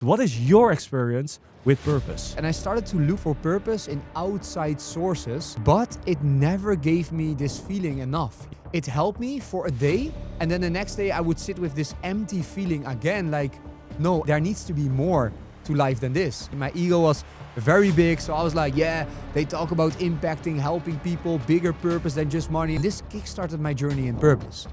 What is your experience with purpose? And I started to look for purpose in outside sources, but it never gave me this feeling enough. It helped me for a day, and then the next day I would sit with this empty feeling again, like, no, there needs to be more to life than this. My ego was very big, so I was like, yeah, they talk about impacting, helping people, bigger purpose than just money. And this kickstarted my journey in purpose.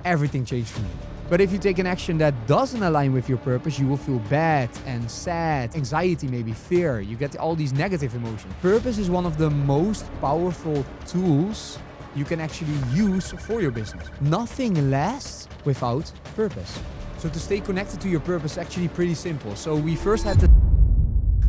Everything changed for me. But if you take an action that doesn't align with your purpose, you will feel bad and sad, anxiety, maybe fear. You get all these negative emotions. Purpose is one of the most powerful tools you can actually use for your business. Nothing lasts without purpose. So to stay connected to your purpose is actually pretty simple. So we first have to...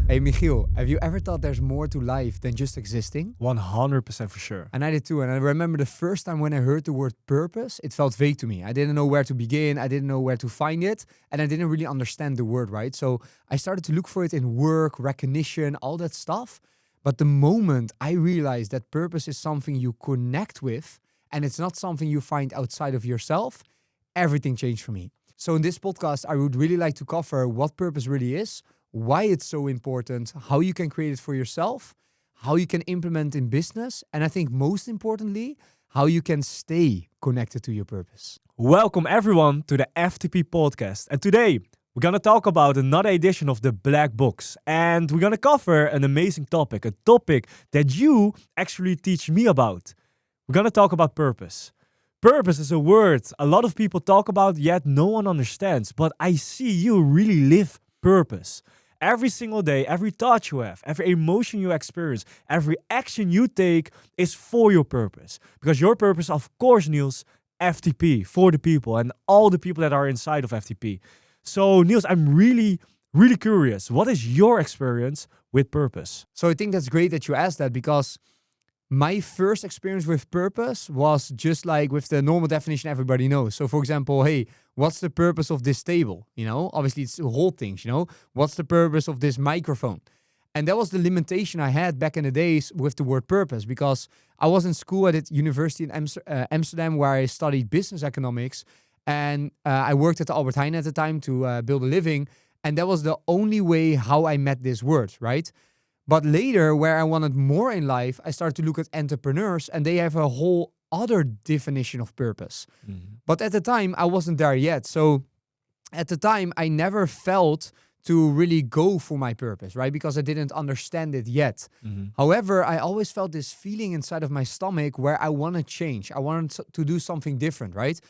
Hey Michiel, have you ever thought there's more to life than just existing? 100% for sure. And I did too. And I remember the first time when I heard the word purpose, it felt vague to me. I didn't know where to begin. I didn't know where to find it. And I didn't really understand the word, right? So I started to look for it in work, recognition, all that stuff. But the moment I realized that purpose is something you connect with and it's not something you find outside of yourself, everything changed for me. So in this podcast, I would really like to cover what purpose really is, why it's so important, how you can create it for yourself, how you can implement in business, and I think most importantly, how you can stay connected to your purpose. Welcome everyone to the FTP podcast. And today we're going to talk about another edition of the Black Box. And we're going to cover an amazing topic, a topic that you actually teach me about. We're going to talk about purpose. Purpose is a word a lot of people talk about, yet no one understands. But I see you really live purpose. Every single day, every thought you have, every emotion you experience, every action you take is for your purpose. Because your purpose, of course, Niels, FTP, for the people and all the people that are inside of FTP. So, Niels, I'm really curious. What is your experience with purpose? So I think that's great that you asked that, because my first experience with purpose was just like with the normal definition everybody knows. So for example, hey, what's the purpose of this table? You know, obviously it's the whole things, you know, what's the purpose of this microphone? And that was the limitation I had back in the days with the word purpose, because I was in school at a university in Amsterdam where I studied business economics, and I worked at the Albert Heijn at the time to build a living. And that was the only way how I met this word, right? But later, where I wanted more in life, I started to look at entrepreneurs, and they have a whole other definition of purpose. Mm-hmm. But at the time, I wasn't there yet. So at the time, I never felt to really go for my purpose, right? Because I didn't understand it yet. Mm-hmm. However, I always felt this feeling inside of my stomach where I want to change. I wanted to do something different, right?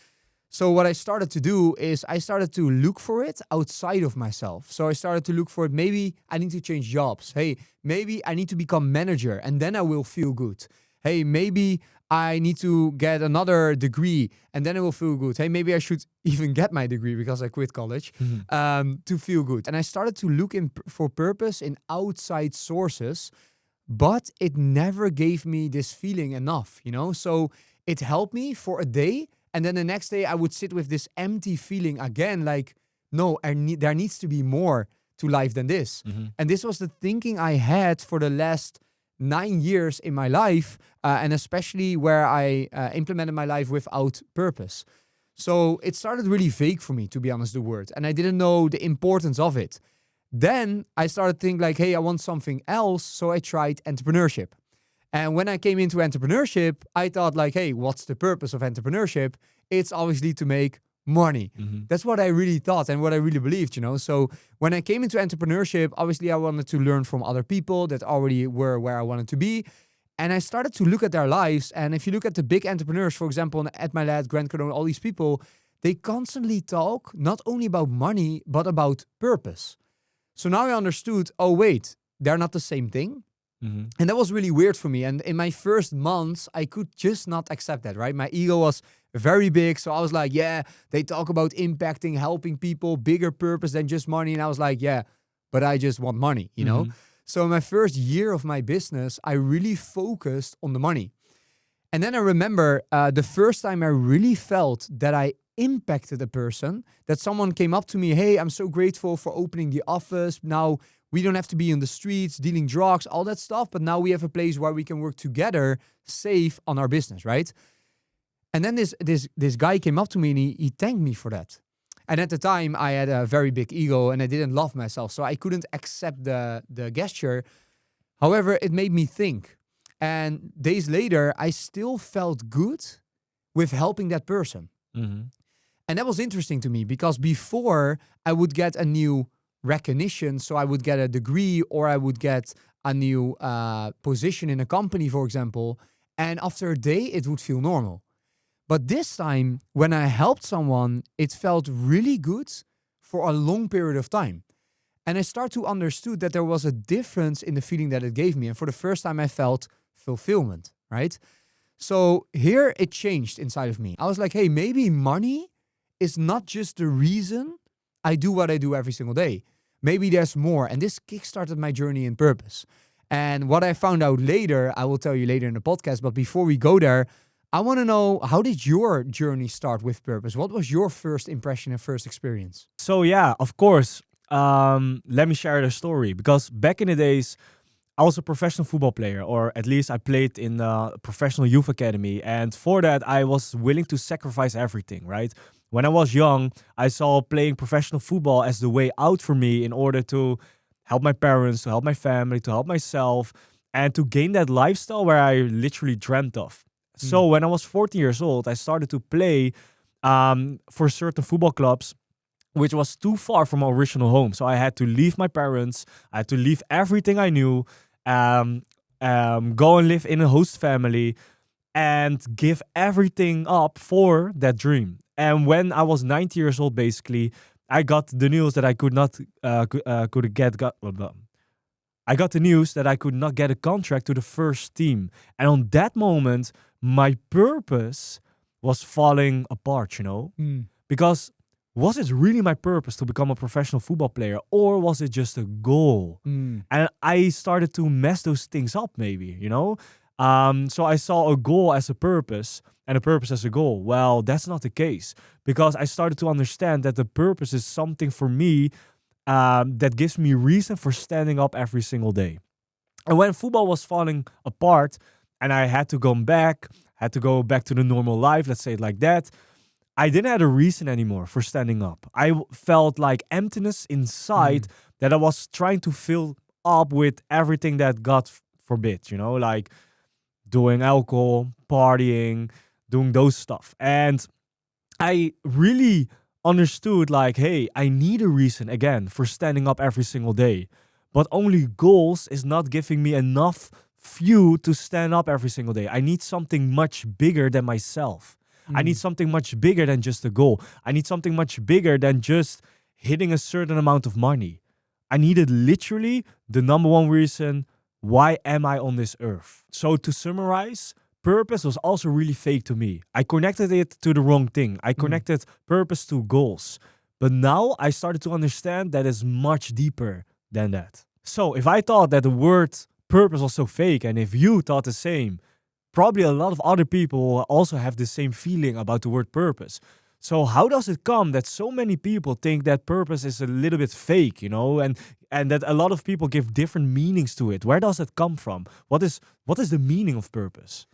So what I started to do is I started to look for it outside of myself. So I started to look for it. Maybe I need to change jobs. Hey, maybe I need to become manager and then I will feel good. Hey, maybe I need to get another degree and then I will feel good. Hey, maybe I should even get my degree because I quit college to feel good. And I started to look for purpose in outside sources, but it never gave me this feeling enough, you know? So it helped me for a day. And then the next day I would sit with this empty feeling again, like, no, there needs to be more to life than this. Mm-hmm. And this was the thinking I had for the last 9 years in my life, and especially where I implemented my life without purpose. So it started really vague for me, to be honest, the word. And I didn't know the importance of it. Then I started thinking like, hey, I want something else. So I tried entrepreneurship. And when I came into entrepreneurship, I thought like, hey, what's the purpose of entrepreneurship? It's obviously to make money. Mm-hmm. That's what I really thought and what I really believed, you know? So when I came into entrepreneurship, obviously I wanted to learn from other people that already were where I wanted to be. And I started to look at their lives. And if you look at the big entrepreneurs, for example, at my lad, Grant Cardone, all these people, they constantly talk not only about money, but about purpose. So now I understood, oh, wait, they're not the same thing. Mm-hmm. And that was really weird for me. And in my first months, I could just not accept that, right? My ego was very big. So I was like, yeah, they talk about impacting, helping people, bigger purpose than just money. And I was like, yeah, but I just want money, you know? So in my first year of my business, I really focused on the money. And then I remember the first time I really felt that I impacted a person, that someone came up to me, hey, I'm so grateful for opening the office. Now we don't have to be in the streets, dealing drugs, all that stuff. But now we have a place where we can work together, safe on our business, right? And then this guy came up to me and he thanked me for that. And at the time, I had a very big ego and I didn't love myself. So I couldn't accept the gesture. However, it made me think. And days later, I still felt good with helping that person. Mhm. And that was interesting to me because before I would get a new recognition. So I would get a degree or I would get a new position in a company, for example. And after a day, it would feel normal. But this time, when I helped someone, it felt really good for a long period of time. And I started to understood that there was a difference in the feeling that it gave me. And for the first time, I felt fulfillment, right? So here it changed inside of me. I was like, hey, maybe money is not just the reason I do what I do every single day. Maybe there's more. And this kickstarted my journey in purpose. And what I found out later, I will tell you later in the podcast. But before we go there, I want to know, how did your journey start with purpose? What was your first impression and first experience? So yeah, of course. Let me share the story, because back in the days, I was a professional football player, or at least I played in a professional youth academy. And for that, I was willing to sacrifice everything, right? When I was young, I saw playing professional football as the way out for me in order to help my parents, to help my family, to help myself, and to gain that lifestyle where I literally dreamt of. So when I was 14 years old, I started to play for certain football clubs, which was too far from my original home. So I had to leave my parents. I had to leave everything I knew, go and live in a host family, and give everything up for that dream. And when I was 19 years old, basically, I got the news that I could not I got the news that I could not get a contract to the first team. And on that moment, my purpose was falling apart, you know? Because was it really my purpose to become a professional football player, or was it just a goal? And I started to mess those things up, maybe, you know? So I saw a goal as a purpose and a purpose as a goal. Well, that's not the case, because I started to understand that the purpose is something for me that gives me reason for standing up every single day. And when football was falling apart and I had to go back to the normal life, let's say it like that, I didn't have a reason anymore for standing up. I felt like emptiness inside that I was trying to fill up with everything that God forbid, you know, like doing alcohol, partying, doing those stuff. And I really understood, like, hey, I need a reason again for standing up every single day. But only goals is not giving me enough fuel to stand up every single day. I need something much bigger than myself. I need something much bigger than just a goal. I need something much bigger than just hitting a certain amount of money. I needed literally the number one reason, why am I on this earth? So to summarize, purpose was also really fake to me. I connected it to the wrong thing. I connected purpose to goals. But now I started to understand that it's much deeper than that. So if I thought that the word purpose was so fake, and if you thought the same, probably a lot of other people also have the same feeling about the word purpose. So how does it come that so many people think that purpose is a little bit fake, you know, and that a lot of people give different meanings to it? Where does that come from? What is the meaning of purpose?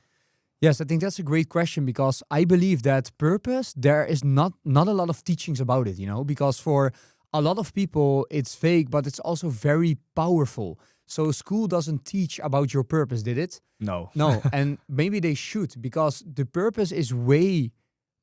Yes, I think that's a great question, because I believe that purpose, there is not a lot of teachings about it, you know, because for a lot of people it's fake, but it's also very powerful. So school doesn't teach about your purpose, did it? No. No, and maybe they should, because the purpose is way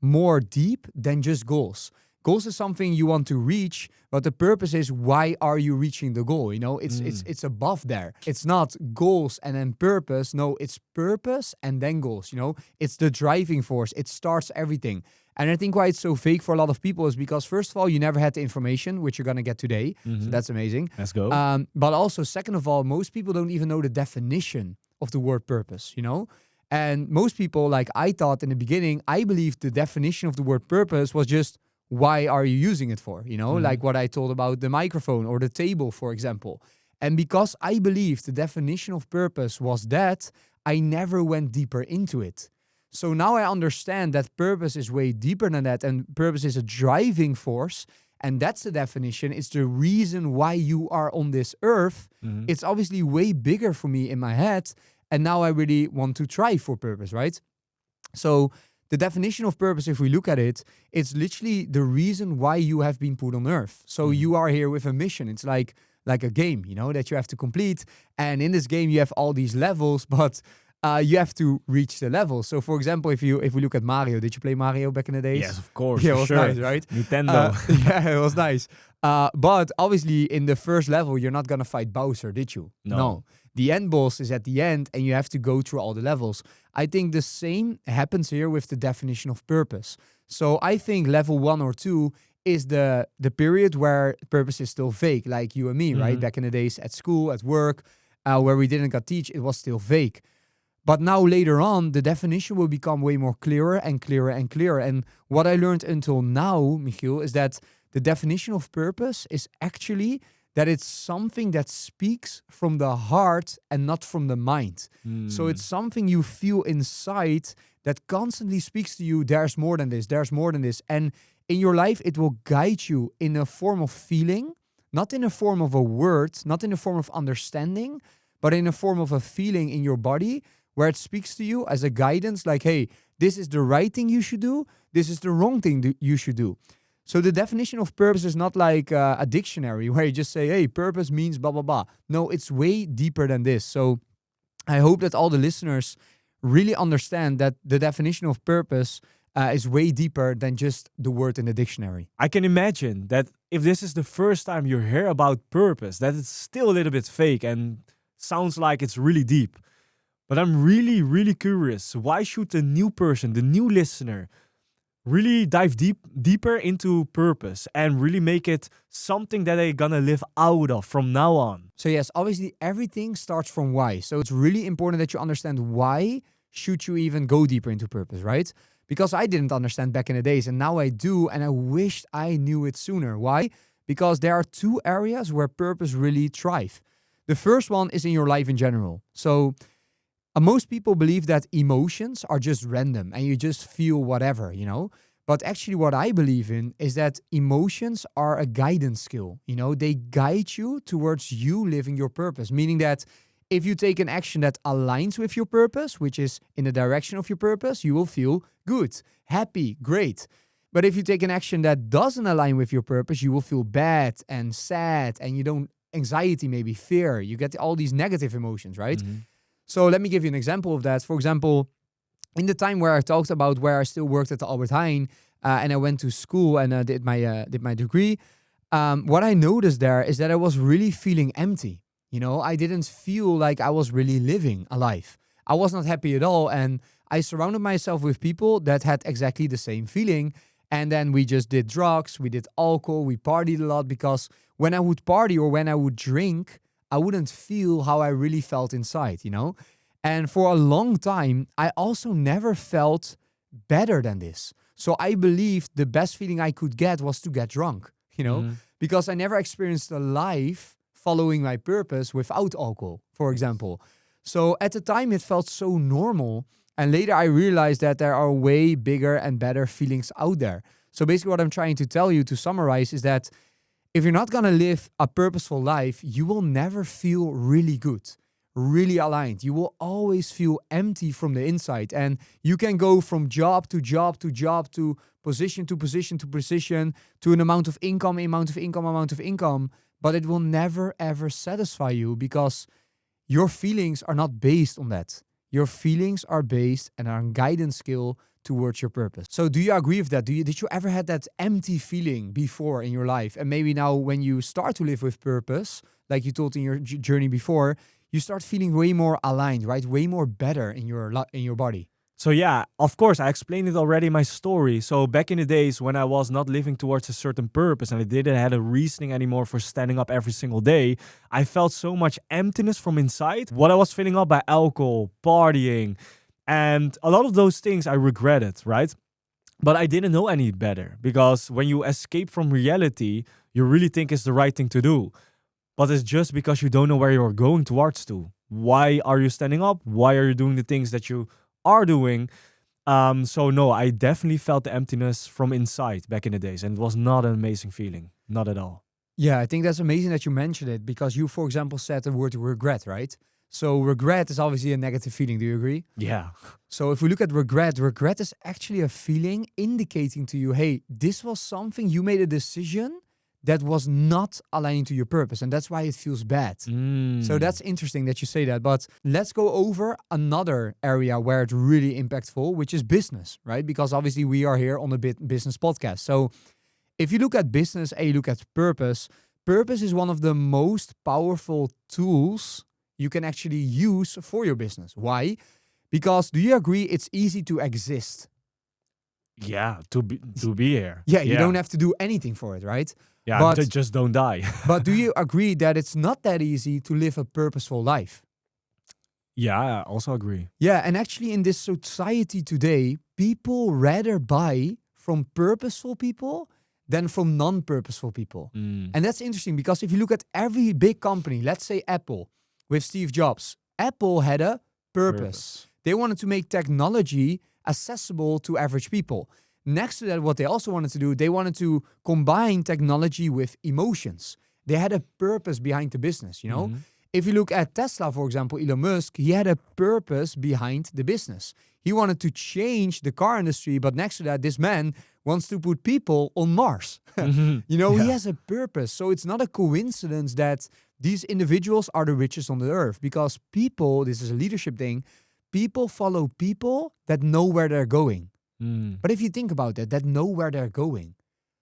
more deep than just goals. Goals is something you want to reach, but the purpose is, why are you reaching the goal? You know, it's above there. It's not goals and then purpose. No, it's purpose and then goals. You know, it's the driving force. It starts everything. And I think why it's so fake for a lot of people is because, first of all, you never had the information, which you're gonna get today. So that's amazing. Let's go. But also, second of all, most people don't even know the definition of the word purpose. You know. And most people, like I thought in the beginning, I believed the definition of the word purpose was just, why are you using it for? You know, like what I told about the microphone or the table, for example. And because I believed the definition of purpose was that, I never went deeper into it. So now I understand that purpose is way deeper than that, and purpose is a driving force. And that's the definition. It's the reason why you are on this earth. It's obviously way bigger for me in my head. And now I really want to try for purpose, right? So the definition of purpose, if we look at it, it's literally the reason why you have been put on earth. So you are here with a mission. It's like a game, that you have to complete. And in this game, you have all these levels, but you have to reach the level. So, for example, if we look at Mario, did you play Mario back in the days? Yes, of course. Yeah, it for was sure. nice, right? Nintendo. Yeah, it was nice. But obviously, in the first level, you're not gonna fight Bowser, did you? No. The end boss is at the end, and you have to go through all the levels. I think the same happens here with the definition of purpose. So I think level 1 or 2 is the period where purpose is still vague, like you and me, right? Back in the days at school, at work, where we didn't got teach, it was still vague. But now later on, the definition will become way more clearer and clearer and clearer. And what I learned until now, Michiel, is that the definition of purpose is actually that it's something that speaks from the heart and not from the mind. So it's something you feel inside that constantly speaks to you, there's more than this, there's more than this. And in your life, it will guide you in a form of feeling, not in a form of a word, not in a form of understanding, but in a form of a feeling in your body where it speaks to you as a guidance, like, hey, this is the right thing you should do, this is the wrong thing you should do. So the definition of purpose is not like a dictionary where you just say, hey, purpose means blah, blah, blah. No, it's way deeper than this. So I hope that all the listeners really understand that the definition of purpose is way deeper than just the word in the dictionary. I can imagine that if this is the first time you hear about purpose, that it's still a little bit fake and sounds like it's really deep. But I'm really, really curious. Why should the new person, the new listener, really dive deeper into purpose and really make it something that they're gonna live out of from now on? So yes, obviously everything starts from why. So it's really important that you understand why should you even go deeper into purpose, right? Because I didn't understand back in the days, and now I do, and I wished I knew it sooner. Why? Because there are 2 areas where purpose really thrive. The first one is in your life in general. So most people believe that emotions are just random and you just feel whatever, But actually what I believe in is that emotions are a guidance skill. They guide you towards you living your purpose, meaning that if you take an action that aligns with your purpose, which is in the direction of your purpose, you will feel good, happy, great. But if you take an action that doesn't align with your purpose, you will feel bad and sad, and anxiety, maybe fear. You get all these negative emotions, right? So let me give you an example of that. For example, in the time where I talked about where I still worked at the Albert Heijn and I went to school and did my degree, what I noticed there is that I was really feeling empty. I didn't feel like I was really living a life. I was not happy at all, and I surrounded myself with people that had exactly the same feeling. And then we just did drugs, we did alcohol, we partied a lot, because when I would party or when I would drink, I wouldn't feel how I really felt inside, And for a long time, I also never felt better than this. So I believed the best feeling I could get was to get drunk, because I never experienced a life following my purpose without alcohol, for example. So at the time, it felt so normal. And later I realized that there are way bigger and better feelings out there. So basically what I'm trying to tell you, to summarize, is that if you're not going to live a purposeful life, you will never feel really good, really aligned. You will always feel empty from the inside. And you can go from job to job to job, to position to position to position, to an amount of income, but it will never ever satisfy you, because your feelings are not based on that. Your feelings are based and are a guidance skill towards your purpose. So do you agree with that? Did you ever had that empty feeling before in your life? And maybe now when you start to live with purpose, like you told in your journey before, you start feeling way more aligned, right? Way more better in your body. So yeah, of course, I explained it already in my story. So back in the days when I was not living towards a certain purpose and I didn't have a reasoning anymore for standing up every single day, I felt so much emptiness from inside. What I was filling up by alcohol, partying, and a lot of those things I regretted, right? But I didn't know any better, because when you escape from reality, you really think it's the right thing to do. But it's just because you don't know where you're going towards to. Why are you standing up? Why are you doing the things that you are doing? So no, I definitely felt the emptiness from inside back in the days, and it was not an amazing feeling, not at all. Yeah, I think that's amazing that you mentioned it, because you, for example, said the word regret, right? So regret is obviously a negative feeling. Do you agree? Yeah. So if we look at regret is actually a feeling indicating to you, hey, this was something you made a decision that was not aligning to your purpose. And that's why it feels bad. So that's interesting that you say that. But let's go over another area where it's really impactful, which is business, right? Because obviously we are here on a business podcast. So if you look at business and you look at purpose, purpose is one of the most powerful tools you can actually use for your business. Why? Because do you agree it's easy to exist? Yeah, to be here. Yeah, you don't have to do anything for it, right? Yeah, But just don't die. but do you agree that it's not that easy to live a purposeful life? Yeah, I also agree. Yeah, and actually in this society today, people rather buy from purposeful people than from non-purposeful people. And that's interesting because if you look at every big company, let's say Apple with Steve Jobs, Apple had a purpose. They wanted to make technology accessible to average people. Next to that, what they also wanted to do, they wanted to combine technology with emotions. They had a purpose behind the business, you know? If you look at Tesla, for example, Elon Musk, he had a purpose behind the business. He wanted to change the car industry, but next to that, this man wants to put people on Mars. You know, he has a purpose. So it's not a coincidence that these individuals are the richest on the earth because people, this is a leadership thing, people follow people that know where they're going. But if you think about that know where they're going.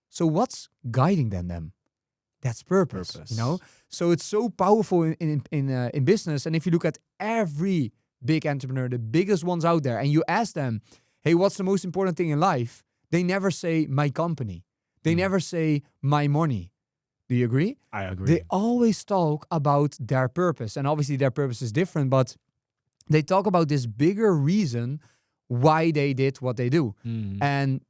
So what's guiding them? That's purpose. You know? So it's so powerful in business. And if you look at every big entrepreneur, the biggest ones out there, and you ask them, hey, what's the most important thing in life? They never say my company. They never say my money. Do you agree? I agree. They always talk about their purpose. And obviously their purpose is different, but they talk about this bigger reason why they did what they do. And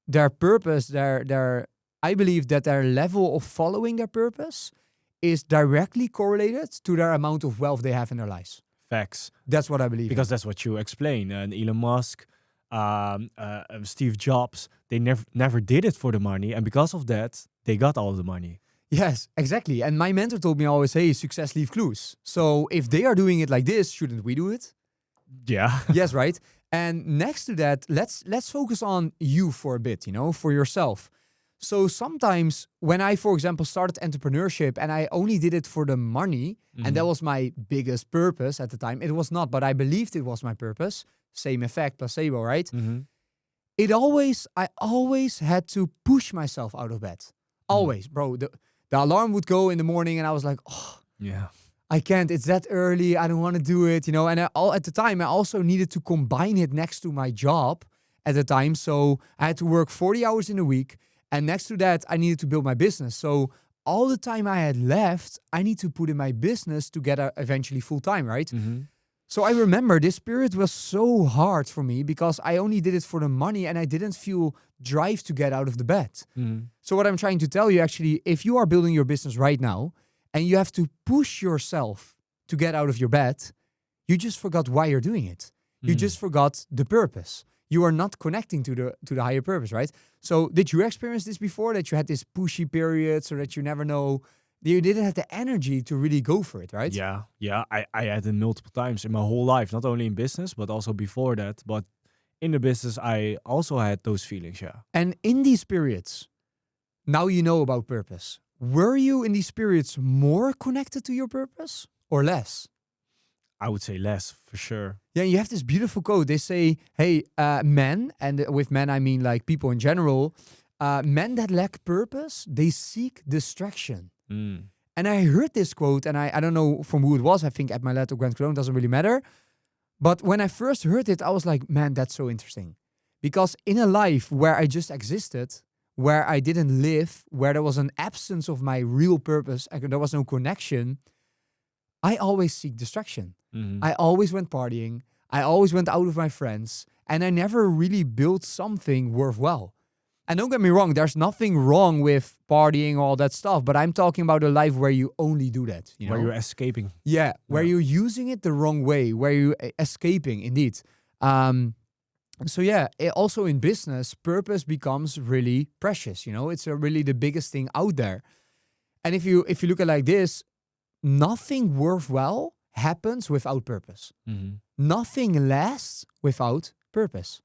their purpose, I believe that their level of following their purpose is directly correlated to their amount of wealth they have in their lives. Facts. That's what I believe. Because that's what you explain. And Elon Musk, Steve Jobs, they never did it for the money. And because of that, they got all the money. Yes, exactly. And my mentor told me always, hey, success leaves clues. So if they are doing it like this, shouldn't we do it? Yeah. Yes, right? And next to that, let's focus on you for a bit, you know, for yourself. So sometimes when I, for example, started entrepreneurship and I only did it for the money, and that was my biggest purpose at the time. It was not, but I believed it was my purpose. Same effect, placebo, right? I always had to push myself out of bed. Always, bro. The alarm would go in the morning and I was like, oh, Yeah. I can't. It's that early. I don't want to do it, you know. And at the time, I also needed to combine it next to my job at the time. So I had to work 40 hours in a week. And next to that, I needed to build my business. So all the time I had left, I need to put in my business to get eventually full time, right? So I remember this period was so hard for me because I only did it for the money and I didn't feel drive to get out of the bed. So what I'm trying to tell you actually, if you are building your business right now and you have to push yourself to get out of your bed, you just forgot why you're doing it. You just forgot the purpose. You are not connecting to the higher purpose, right? So did you experience this before, that you had this pushy period so that you never know, you didn't have the energy to really go for it, right? Yeah. I had it multiple times in my whole life, not only in business, but also before that. But in the business, I also had those feelings, yeah. And in these periods, now you know about purpose. Were you in these periods more connected to your purpose or less? I would say less, for sure. Yeah, you have this beautiful quote. They say, hey, men, and with men I mean like people in general, men that lack purpose, they seek distraction. And I heard this quote, and I don't know from who it was. I think at my or Grant Cologne, doesn't really matter. But when I first heard it, I was like, man, that's so interesting. Because in a life where I just existed, where I didn't live, where there was an absence of my real purpose, and there was no connection, I always seek distraction. I always went partying. I always went out with my friends. And I never really built something worthwhile. And don't get me wrong, there's nothing wrong with partying, all that stuff. But I'm talking about a life where you only do that. You know? Where you're escaping. Yeah, where you're using it the wrong way, where you're escaping, indeed. So yeah, also in business, purpose becomes really precious. You know, it's really the biggest thing out there. And if you look at it like this, nothing worthwhile happens without purpose. Mhm. Nothing lasts without purpose.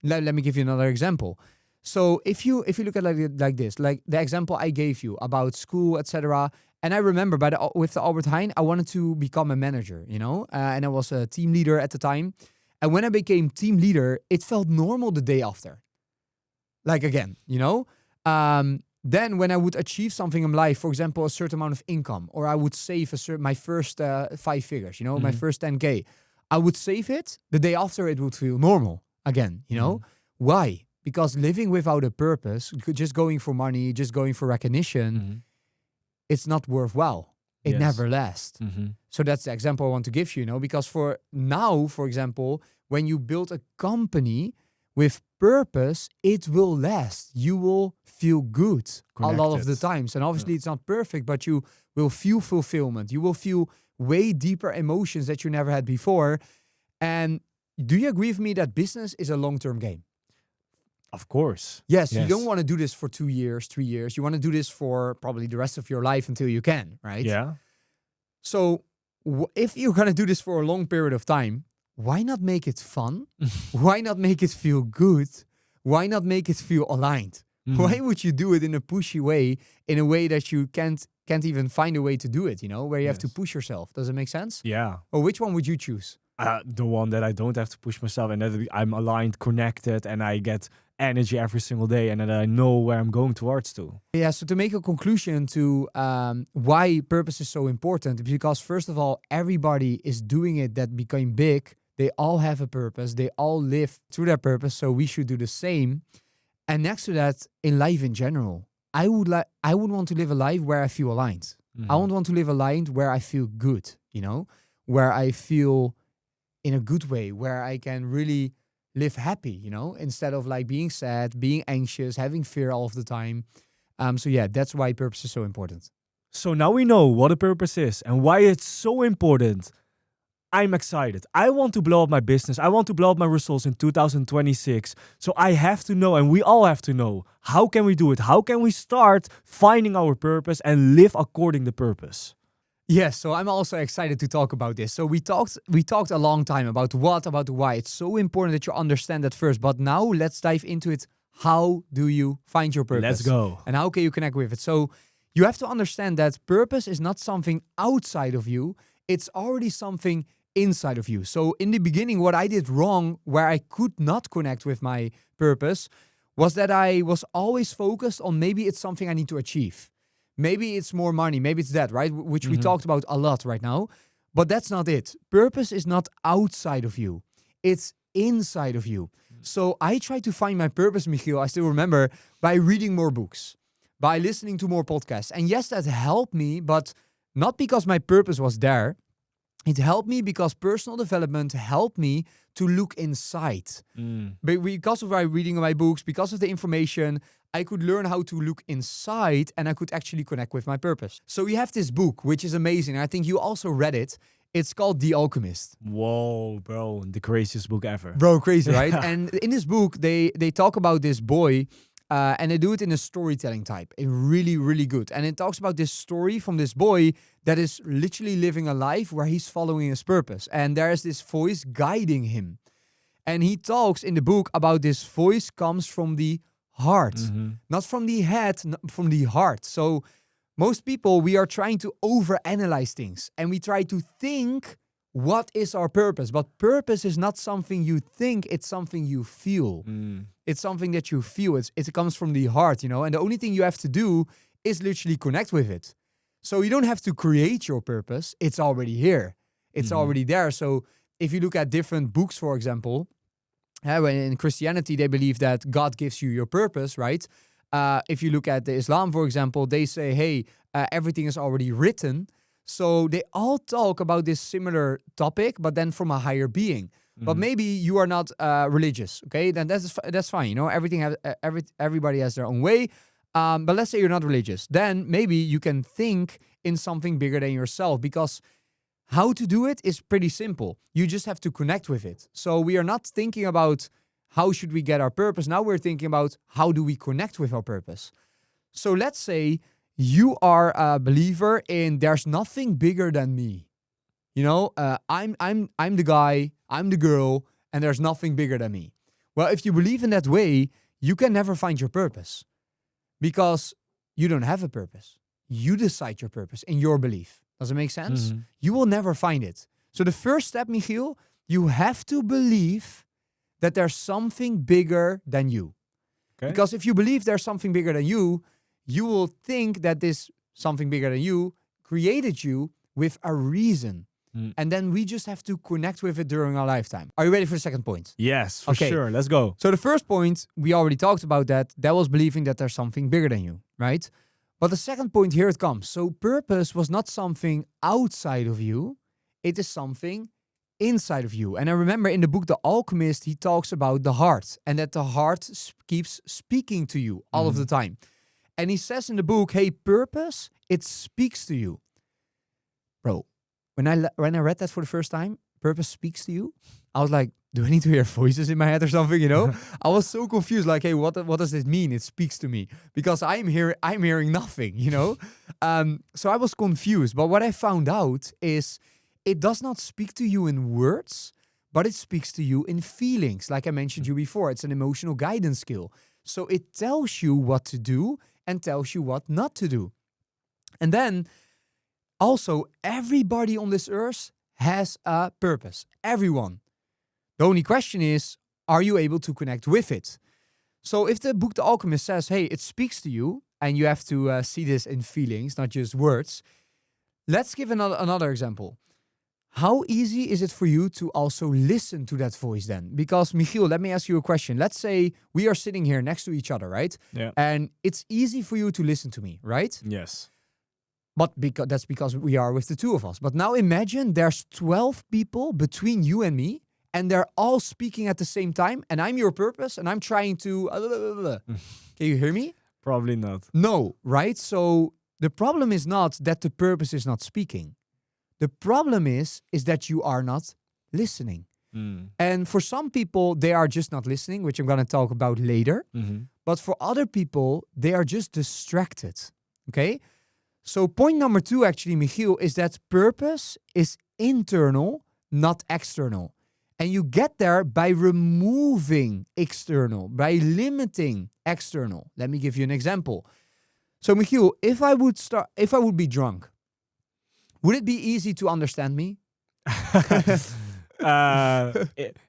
Let me give you another example. So if you look at like this, like the example I gave you about school, etc. And I remember with the Albert Heijn, I wanted to become a manager, and I was a team leader at the time. And when I became team leader, it felt normal the day after. Like again, then when I would achieve something in life, for example, a certain amount of income, or I would save my first 5 figures, my first 10K, I would save it. The day after, it would feel normal again, Why? Because living without a purpose, just going for money, just going for recognition, it's not worthwhile. It never lasts. So that's the example I want to give you, because for example, when you build a company with purpose, it will last. You will feel good a lot of the times. And obviously it's not perfect, but you will feel fulfillment. You will feel way deeper emotions that you never had before. And do you agree with me that business is a long-term game? Of course. Yes, you don't want to do this for 2 years, 3 years. You want to do this for probably the rest of your life until you can, right? Yeah. So if you're going to do this for a long period of time, why not make it fun? Why not make it feel good? Why not make it feel aligned? Why would you do it in a pushy way, in a way that you can't even find a way to do it, where you have to push yourself? Does it make sense? Yeah. Or which one would you choose? The one that I don't have to push myself and that I'm aligned, connected, and I get energy every single day and that I know where I'm going towards to. Yeah, so to make a conclusion to why purpose is so important, because first of all, everybody is doing it that became big. They all have a purpose. They all live through their purpose, so we should do the same. And next to that, in life in general, I would want to live a life where I feel aligned. I would want to live a life where I feel good, where I feel in a good way, where I can really live happy, instead of like being sad, being anxious, having fear all of the time. So yeah, that's why purpose is so important. So now we know what a purpose is and why it's so important. I'm excited. I want to blow up my business. I want to blow up my results in 2026. So I have to know, and we all have to know, how can we do it? How can we start finding our purpose and live according to purpose? Yes, so I'm also excited to talk about this. So we talked a long time about the why. It's so important that you understand that first. But now let's dive into it. How do you find your purpose? Let's go. And how can you connect with it? So you have to understand that purpose is not something outside of you. It's already something inside of you. So in the beginning, what I did wrong, where I could not connect with my purpose, was that I was always focused on maybe it's something I need to achieve. Maybe it's more money. Maybe it's that, right? Which we talked about a lot right now. But that's not it. Purpose is not outside of you. It's inside of you. So I tried to find my purpose, Michiel, I still remember, by reading more books, by listening to more podcasts. And yes, that helped me, but not because my purpose was there. It helped me because personal development helped me to look inside. But because of my reading of my books, because of the information, I could learn how to look inside and I could actually connect with my purpose. So we have this book, which is amazing. I think you also read it. It's called The Alchemist. Whoa, bro. The craziest book ever. Bro, crazy, right? And in this book, they talk about this boy and they do it in a storytelling type. It's really, really good. And it talks about this story from this boy that is literally living a life where he's following his purpose. And there is this voice guiding him. And he talks in the book about this voice comes from the heart, not from the head, from the heart. So most people, we are trying to overanalyze things and we try to think what is our purpose. But purpose is not something you think, it's something you feel. It's something that you feel. It comes from the heart, and the only thing you have to do is literally connect with it. So you don't have to create your purpose. It's already here. It's already there. So if you look at different books, for example, in Christianity, they believe that God gives you your purpose, right? If you look at the Islam, for example, they say, hey, everything is already written. So they all talk about this similar topic, but then from a higher being. But maybe you are not religious, okay? Then that's fine. Everybody has their own way. But let's say you're not religious. Then maybe you can think in something bigger than yourself, because how to do it is pretty simple. You just have to connect with it. So we are not thinking about how should we get our purpose. Now we're thinking about how do we connect with our purpose. So let's say you are a believer in there's nothing bigger than me. I'm the guy, I'm the girl, and there's nothing bigger than me. Well, if you believe in that way, you can never find your purpose because you don't have a purpose. You decide your purpose in your belief. Does it make sense? Mhm. You will never find it. So the first step, Michiel, you have to believe that there's something bigger than you. Okay. Because if you believe there's something bigger than you will think that this something bigger than you created you with a reason. Mm. And then we just have to connect with it during our lifetime. Are you ready for the second point? Yes, for Okay. sure. Let's go. So the first point, we already talked about that. That was believing that there's something bigger than you, right? But the second point, here it comes. So purpose was not something outside of you. It is something inside of you. And I remember in the book, The Alchemist, he talks about the heart and that the heart keeps speaking to you all of the time. And he says in the book, hey, purpose, it speaks to you. Bro, when I read that for the first time, purpose speaks to you, I was like, do I need to hear voices in my head or something, I was so confused, like, hey, what does this mean? It speaks to me. Because I'm hearing nothing, So I was confused. But what I found out is it does not speak to you in words, but it speaks to you in feelings. Like I mentioned you before, it's an emotional guidance skill. So it tells you what to do and tells you what not to do. And then also, everybody on this earth has a purpose. Everyone. The only question is, are you able to connect with it? So if the book The Alchemist says, hey, it speaks to you, and you have to see this in feelings, not just words, let's give another example. How easy is it for you to also listen to that voice then? Because, Michiel, let me ask you a question. Let's say we are sitting here next to each other, right? Yeah. And it's easy for you to listen to me, right? Yes. But that's because we are with the two of us. But now imagine there's 12 people between you and me, and they're all speaking at the same time, and I'm your purpose, and I'm trying to... Can you hear me? Probably not. No, right? So the problem is not that the purpose is not speaking. The problem is that you are not listening. Mm. And for some people, they are just not listening, which I'm going to talk about later. Mm-hmm. But for other people, they are just distracted. Okay? So point number 2, actually, Michiel, is that purpose is internal, not external. And you get there by removing external, by limiting external. Let me give you an example. So Michiel, if I would be drunk, would it be easy to understand me? If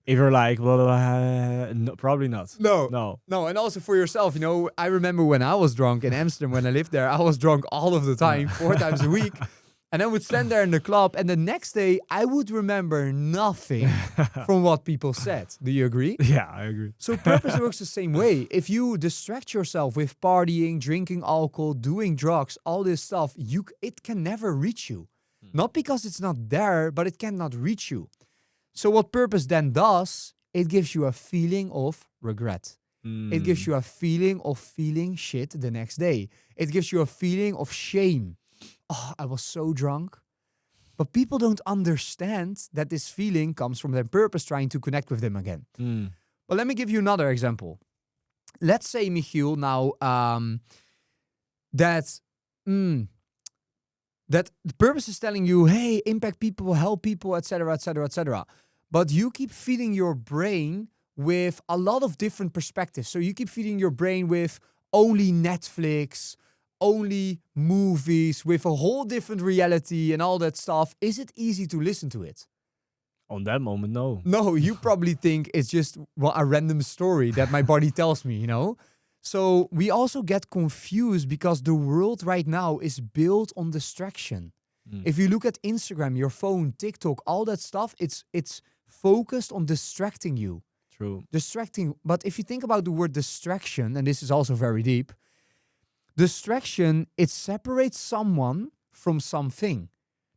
you're like, no, probably not. No. No, and also for yourself, I remember when I was drunk in Amsterdam, when I lived there, I was drunk all of the time, 4 times a week. And I would stand there in the club, and the next day, I would remember nothing from what people said. Do you agree? Yeah, I agree. So purpose works the same way. If you distract yourself with partying, drinking alcohol, doing drugs, all this stuff, it can never reach you. Not because it's not there, but it cannot reach you. So what purpose then does, it gives you a feeling of regret. It gives you a feeling of feeling shit the next day. It gives you a feeling of shame. Oh, I was so drunk. But people don't understand that this feeling comes from their purpose trying to connect with them again. But let me give you another example. Let's say, Michiel, now that the purpose is telling you, hey, impact people, help people, etc., etc., etc. But you keep feeding your brain with a lot of different perspectives. So you keep feeding your brain with only Netflix, only movies, with a whole different reality and all that stuff. Is it easy to listen to it? On that moment, no. No, you probably think it's just a random story that my body tells me, So we also get confused because the world right now is built on distraction. If you look at Instagram, your phone, TikTok, all that stuff, it's focused on distracting you. True. Distracting. But if you think about the word distraction, and this is also very deep, distraction, it separates someone from something.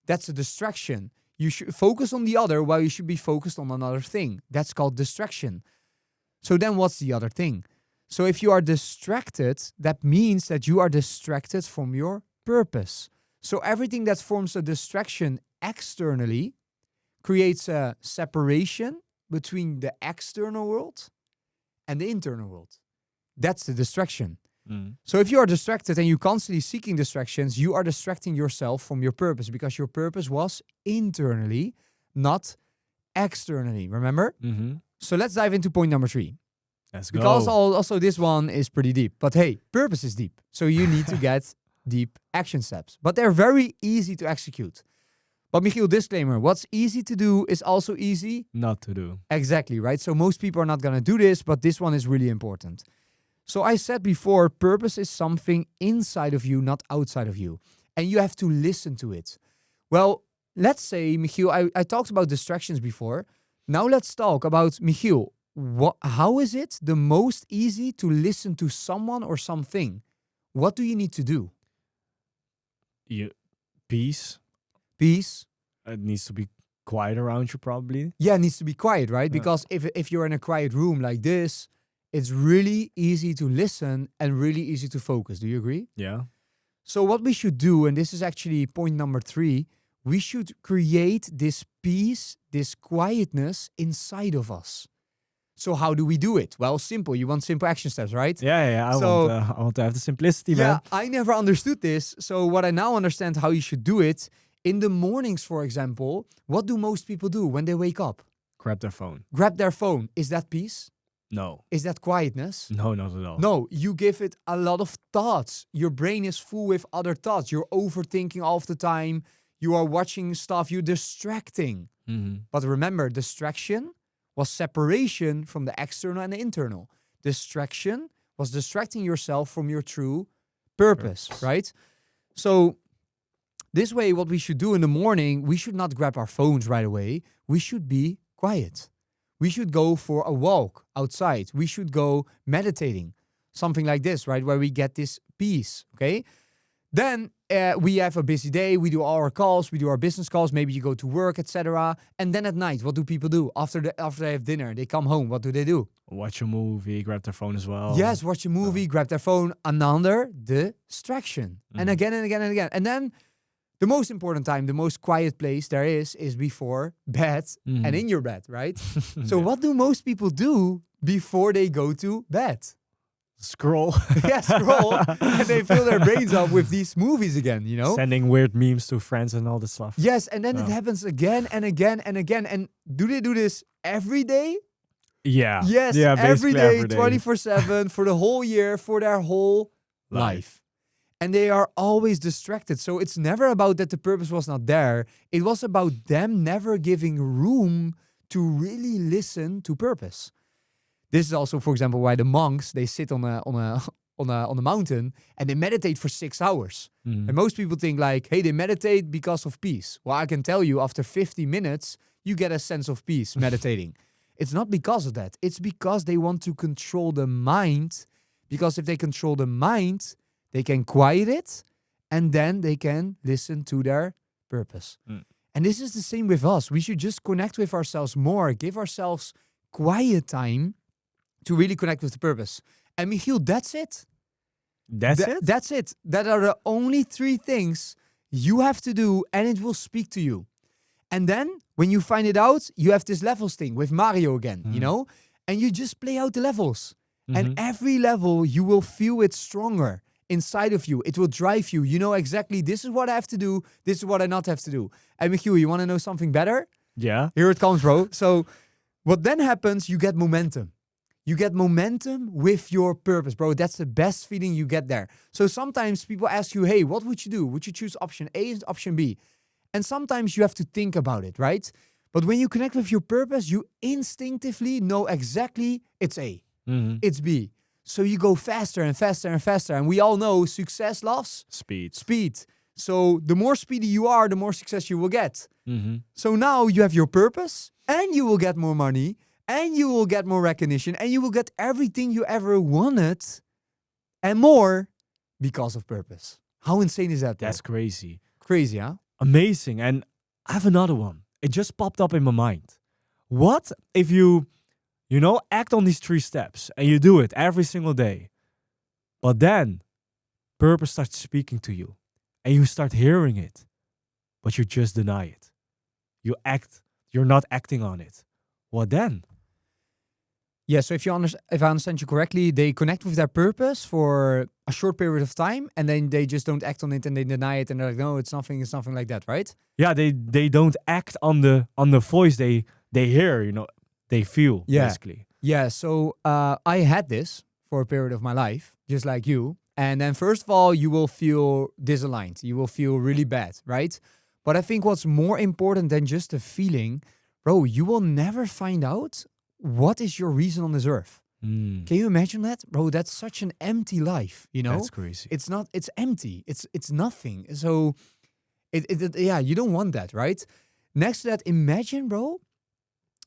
That's a distraction. You should focus on the other while you should be focused on another thing. That's called distraction. So then what's the other thing? So if you are distracted, that means that you are distracted from your purpose. So everything that forms a distraction externally creates a separation between the external world and the internal world. That's the distraction. Mm. So if you are distracted and you constantly seeking distractions, you are distracting yourself from your purpose because your purpose was internally, not externally. Remember? Mm-hmm. So let's dive into point number 3. Let's Because go. also this one is pretty deep. But hey, purpose is deep. So you need to get deep action steps. But they're very easy to execute. But Michiel, disclaimer, what's easy to do is also easy. Not to do. Exactly, right? So most people are not going to do this, but this one is really important. So I said before, purpose is something inside of you, not outside of you. And you have to listen to it. Well, let's say, Michiel, I talked about distractions before. Now let's talk about, Michiel, how is it the most easy to listen to someone or something? What do you need to do? Peace. Peace. It needs to be quiet around you, probably. Yeah, it needs to be quiet, right? Yeah. Because if you're in a quiet room like this, it's really easy to listen and really easy to focus. Do you agree? Yeah. So what we should do, and this is actually point number 3, we should create this peace, this quietness inside of us. So how do we do it? Well, simple. You want simple action steps, right? Yeah. I want to have the simplicity, Yeah, man. I never understood this. So what I now understand how you should do it. In the mornings, for example, what do most people do when they wake up? Grab their phone. Grab their phone. Is that peace? No. Is that quietness? No, not at all. No, you give it a lot of thoughts. Your brain is full with other thoughts. You're overthinking all of the time. You are watching stuff. You're distracting. Mm-hmm. But remember, distraction was separation from the external and the internal. Distraction was distracting yourself from your true purpose, right? So this way, what we should do in the morning, we should not grab our phones right away. We should be quiet. We should go for a walk outside. We should go meditating. Something like this, right? Where we get this peace, okay? Then we have a busy day. We do all our calls. We do our business calls. Maybe you go to work, etc. And then at night, what do people do? After they have dinner, they come home. What do? Watch a movie, grab their phone as well. Yes, watch a movie, grab their phone. Another distraction. And again and again and again. And then the most important time, the most quiet place there is before bed and in your bed, right? So what do most people do before they go to bed? Scroll. Yeah, scroll. And they fill their brains up with these movies again, you know? Sending weird memes to friends and all this stuff. Yes, and then it happens again and again and again. And do they do this every day? Yeah. Yes, Yeah, every basically day, every day. 24/7, for the whole year, for their whole life. And they are always distracted. So it's never about that the purpose was not there. It was about them never giving room to really listen to purpose. This is also, for example, why the monks, they sit on a mountain and they meditate for 6 hours. Mhm. And most people think like, hey, they meditate because of peace. Well, I can tell you, after 50 minutes, you get a sense of peace meditating. It's not because of that. It's because they want to control the mind. Because if they control the mind, they can quiet it and then they can listen to their purpose. And this is the same with us. We should just connect with ourselves more, give ourselves quiet time to really connect with the purpose. And Michiel, that's it. That's it? That's it. That are the only 3 things you have to do, and it will speak to you. And then when you find it out, you have this levels thing with Mario again, you know? And you just play out the levels. And every level, you will feel it stronger inside of you. It will drive you. You know exactly, this is what I have to do. This is what I not have to do. And Michiel, you want to know something better? Yeah. Here it comes, bro. So what then happens, you get momentum. You get momentum with your purpose, bro. That's the best feeling you get there. So sometimes people ask you, hey, what would you do? Would you choose option A or option B? And sometimes you have to think about it, right? But when you connect with your purpose, you instinctively know exactly it's A, it's B. So you go faster and faster and faster. And we all know success loves Speed. So the more speedy you are, the more success you will get. Mm-hmm. So now you have your purpose and you will get more money and you will get more recognition and you will get everything you ever wanted and more because of purpose. How insane is that? That's crazy. Crazy, huh? Amazing. And I have another one. It just popped up in my mind. What if you act on these 3 steps and you do it every single day, but then purpose starts speaking to you and you start hearing it, but you just deny it. You're not acting on it. What then? Yeah, so if I understand you correctly, they connect with their purpose for a short period of time, and then they just don't act on it and they deny it and they're like, no, it's nothing like that, right? Yeah, they don't act on the voice they hear, they feel, Yeah. basically. Yeah, so I had this for a period of my life, just like you. And then first of all, you will feel disaligned. You will feel really bad, right? But I think what's more important than just a feeling, bro, you will never find out what is your reason on this earth. Mm, Can you imagine that? Bro, that's such an empty life, that's crazy. It's not, it's empty. It's nothing. So yeah, you don't want that, right? Next to that, imagine, bro,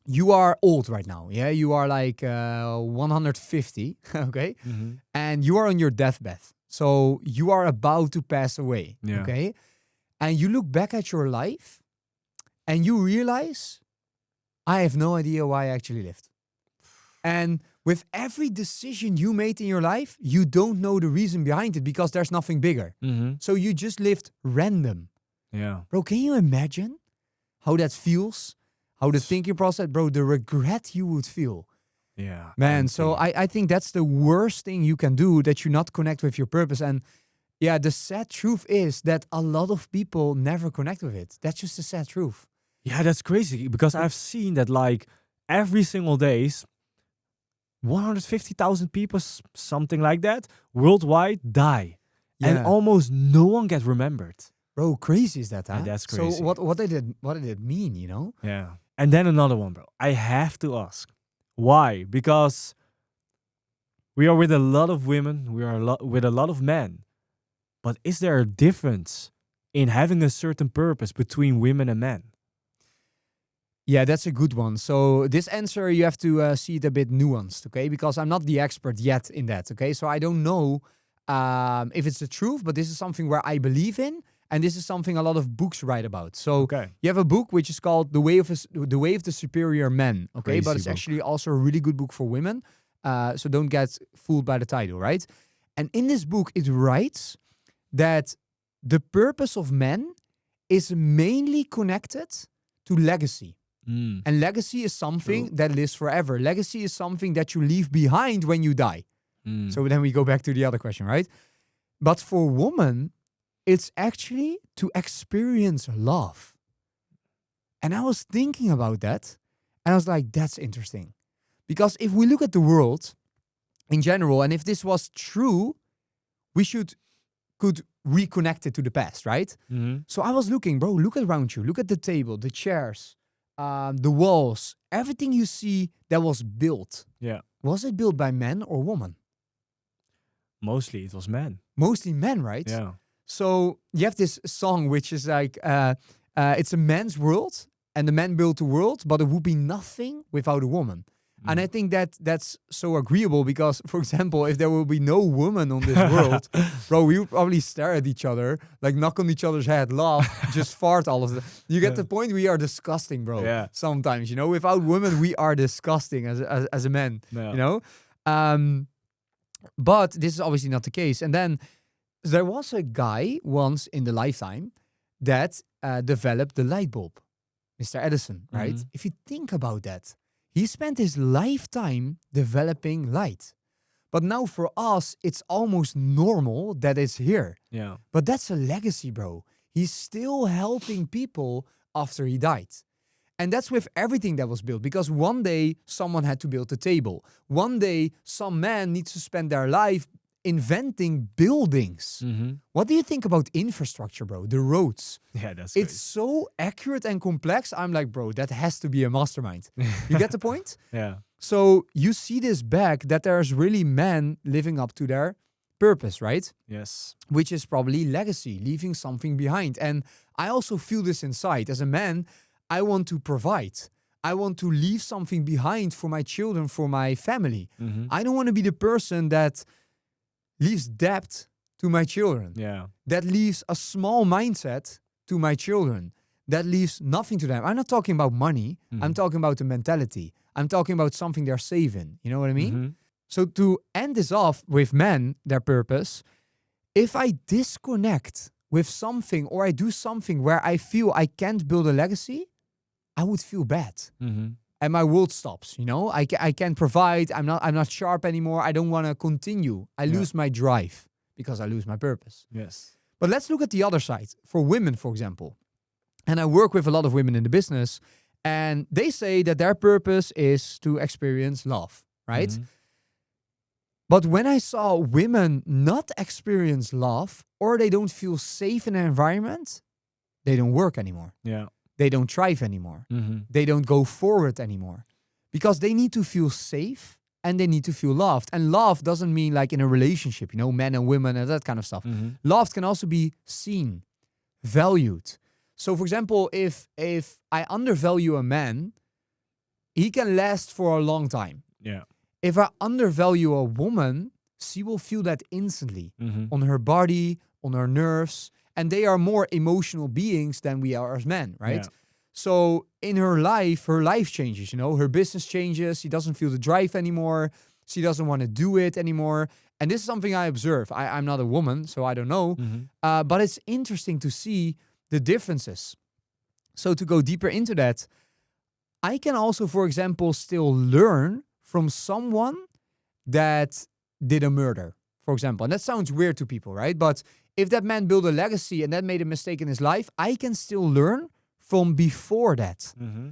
you are old right now. Yeah, you are like 150, okay? Mhm. And you are on your deathbed. So you are about to pass away, Yeah. okay? And you look back at your life and you realize, I have no idea why I actually lived. And with every decision you made in your life, you don't know the reason behind it because there's nothing bigger. Mhm. So you just lived random. Yeah. Bro, can you imagine how that feels? How the thinking process, bro, the regret you would feel. Yeah. Man, so I think that's the worst thing you can do, that you not connect with your purpose. And yeah, the sad truth is that a lot of people never connect with it. That's just the sad truth. Yeah, that's crazy because I've seen that like every single days 150,000 people, something like that, worldwide die. And almost no one gets remembered. Bro, crazy is that, huh? Yeah, that's crazy. So what did it mean, you know? Yeah. And then another one, bro. I have to ask. Why? Because we are with a lot of women, we are with a lot of men. But is there a difference in having a certain purpose between women and men? Yeah, that's a good one. So this answer, you have to see it a bit nuanced, okay? Because I'm not the expert yet in that, okay? So I don't know if it's the truth, but this is something where I believe in, and this is something a lot of books write about. So Okay. you have a book which is called The Way of the Superior Man, okay? Crazy But it's book. actually also a really good book for women. So don't get fooled by the title, right? And in this book, it writes that the purpose of men is mainly connected to legacy. Mm. And legacy is something True. that lives forever. Legacy is something that you leave behind when you die. Mm. So then we go back to the other question, right? But for women, it's actually to experience love. And I was thinking about that, and I was like, that's interesting. Because if we look at the world in general, and if this was true, we could reconnect it to the past, right? Mhm. So I was looking, bro, look around you. Look at the table, the chairs, the walls, everything you see that was built. Yeah. Was it built by men or women? Mostly it was men. Mostly men, right? Yeah. So you have this song which is like, it's a man's world and the man built the world, but it would be nothing without a woman. And I think that that's so agreeable because, for example, if there will be no woman on this world, bro, we would probably stare at each other, like knock on each other's head, laugh, just fart all of the. You get the point? We are disgusting, bro. Yeah. Sometimes, you know, without women, we are disgusting as a man, Yeah. you know? But this is obviously not the case. And then there was a guy once in the lifetime that developed the light bulb, Mr. Edison, right? Mhm. If you think about that, he spent his lifetime developing light. But now for us, it's almost normal that it's here. Yeah. But that's a legacy, bro. He's still helping people after he died. And that's with everything that was built. Because one day, someone had to build the table. One day, some man needs to spend their life inventing buildings. Mhm. What do you think about infrastructure, bro? The roads. Yeah, that's It's so accurate and complex. I'm like, bro, that has to be a mastermind. You get the point? Yeah. So you see this back that there's really men living up to their purpose, right? Yes. Which is probably legacy, leaving something behind. And I also feel this inside. As a man, I want to provide. I want to leave something behind for my children, for my family. Mhm. I don't want to be the person that leaves debt to my children, Yeah. that leaves a small mindset to my children, that leaves nothing to them. I'm not talking about money. I'm talking about the mentality. I'm talking about something they're saving. You know what I mean? Mhm. So to end this off with men, their purpose, if I disconnect with something or I do something where I feel I can't build a legacy, I would feel bad. Mhm. And my world stops, you know? I can't provide. I'm not sharp anymore. I don't want to continue. I lose my drive. because I lose my purpose. Yes. But let's look at the other side. For women, for example, and I work with a lot of women in the business, and they say that their purpose is to experience love, right? Mhm. But when I saw women not experience love, or they don't feel safe in an environment, they don't work anymore. Yeah. They don't thrive anymore. Mm-hmm. They don't go forward anymore, because they need to feel safe and they need to feel loved. And love doesn't mean like in a relationship, you know, men and women and that kind of stuff. Mm-hmm. Love can also be seen, valued. So for example, if I undervalue a man, he can last for a long time. Yeah. If I undervalue a woman, she will feel that instantly Mm-hmm. on her body, on her nerves, and they are more emotional beings than we are as men, right? Yeah. So in her life changes, you know, her business changes. She doesn't feel the drive anymore. She doesn't want to do it anymore. And this is something I observe. I'm not a woman, so I don't know. Mm-hmm. But it's interesting to see the differences. So to go deeper into that, I can also, for example, still learn from someone that did a murder, for example. And that sounds weird to people, right? But if that man built a legacy and that made a mistake in his life, I can still learn from before that. Mm-hmm.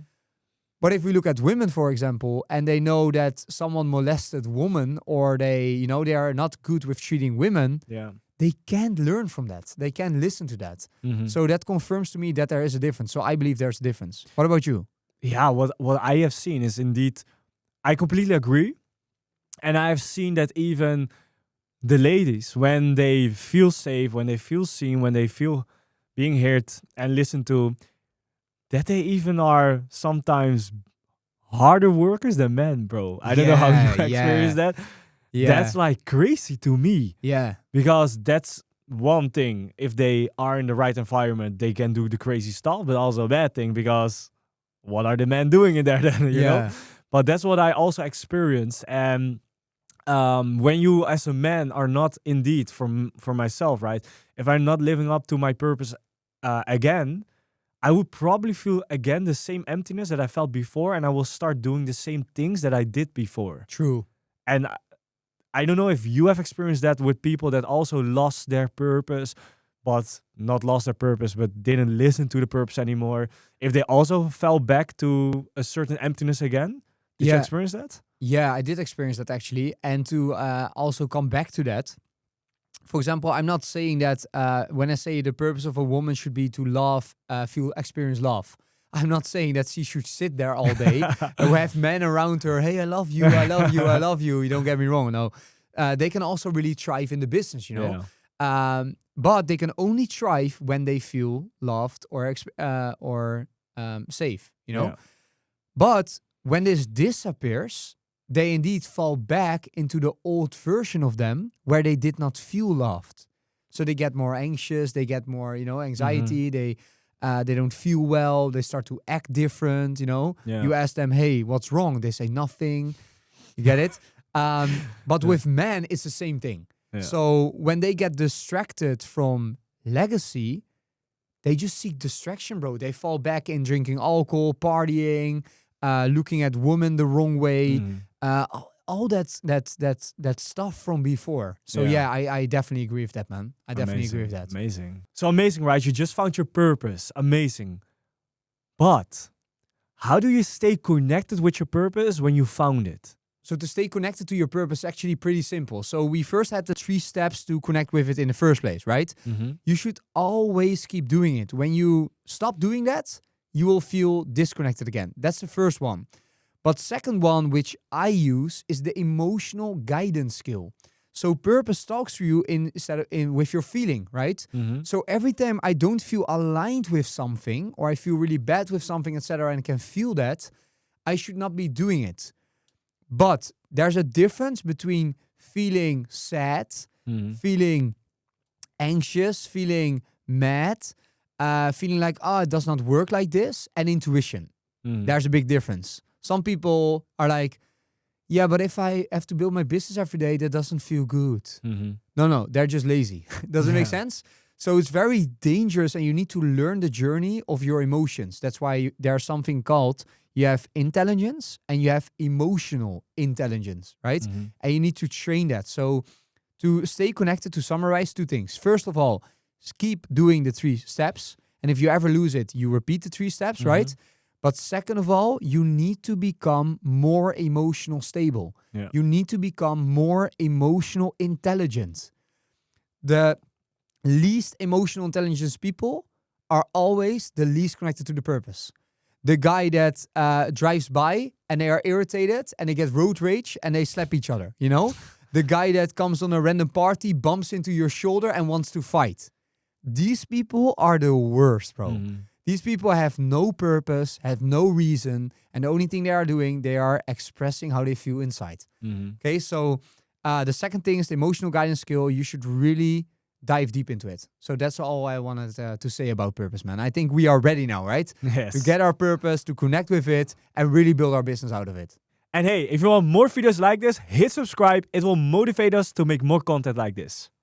But if we look at women, for example, and they know that someone molested women, or they, you know, they are not good with treating women, Yeah. they can't learn from that. They can't listen to that. Mm-hmm. So that confirms to me that there is a difference. So I believe there's a difference. What about you? Yeah, what I have seen is indeed, I completely agree. And I've seen that even the ladies, when they feel safe, when they feel seen, when they feel being heard and listened to, that they even are sometimes harder workers than men, bro. I don't know how you experience that. That's like crazy to me, yeah. because that's one thing. If they are in the right environment, they can do the crazy stuff, but also a bad thing, because what are the men doing in there then, you know? But that's what I also experienced. And when you as a man are not indeed, for myself, right? If I'm not living up to my purpose again, I would probably feel again the same emptiness that I felt before, and I will start doing the same things that I did before. True. And I don't know if you have experienced that with people that also lost their purpose, but not lost their purpose, but didn't listen to the purpose anymore. If they also fell back to a certain emptiness again. Did you experience that? Yeah, I did experience that actually. And to also come back to that, for example, I'm not saying that when I say the purpose of a woman should be to love, experience love. I'm not saying that she should sit there all day and have men around her. Hey, I love you, I love you, I love you. You don't get me wrong. No, they can also really thrive in the business, you know. Yeah. But they can only thrive when they feel loved or safe, you know. Yeah. But when this disappears, they indeed fall back into the old version of them where they did not feel loved. So they get more anxious, they get more, you know, anxiety, they don't feel well, they start to act different, you know. Yeah. You ask them, hey, what's wrong? They say nothing. You get it? But with men, it's the same thing. Yeah. So when they get distracted from legacy, they just seek distraction, bro. They fall back in drinking alcohol, partying, looking at women the wrong way, all that stuff from before. So yeah, I definitely agree with that, man. I definitely agree with that. Amazing. So amazing, right? You just found your purpose. Amazing. But how do you stay connected with your purpose when you found it? So to stay connected to your purpose is actually pretty simple. So we first had the 3 steps to connect with it in the first place, right? Mm-hmm. You should always keep doing it. When you stop doing that, you will feel disconnected again. That's the first one. But second one, which I use, is the emotional guidance skill. So purpose talks to you with your feeling, right? Mm-hmm. So every time I don't feel aligned with something, or I feel really bad with something, etc., and I can feel that, I should not be doing it. But there's a difference between feeling sad, feeling anxious, feeling mad, feeling like, it does not work like this, and intuition. There's a big difference. Some people are like, yeah, but if I have to build my business every day, that doesn't feel good. No, they're just lazy. Does it make sense? So it's very dangerous, and you need to learn the journey of your emotions. That's why there's something called, you have intelligence and you have emotional intelligence, right? And you need to train that. So To stay connected, to summarize, 2 things. First of all, keep doing the 3 steps. And if you ever lose it, you repeat the 3 steps, right? But second of all, you need to become more emotional stable. Yeah. You need to become more emotional intelligent. The least emotional intelligence people are always the least connected to the purpose. The guy that drives by and they are irritated and they get road rage and they slap each other, you know? The guy that comes on a random party, bumps into your shoulder and wants to fight. These people are the worst, bro. These people have no purpose, have no reason, and the only thing they are doing, they are expressing how they feel inside. Okay, so the second thing is the emotional guidance skill. You should really dive deep into it. So that's all I wanted to say about purpose, man. I think we are ready now, right? Yes. To get our purpose, to connect with it, and really build our business out of it. And hey, if you want more videos like this, hit subscribe. It will motivate us to make more content like this.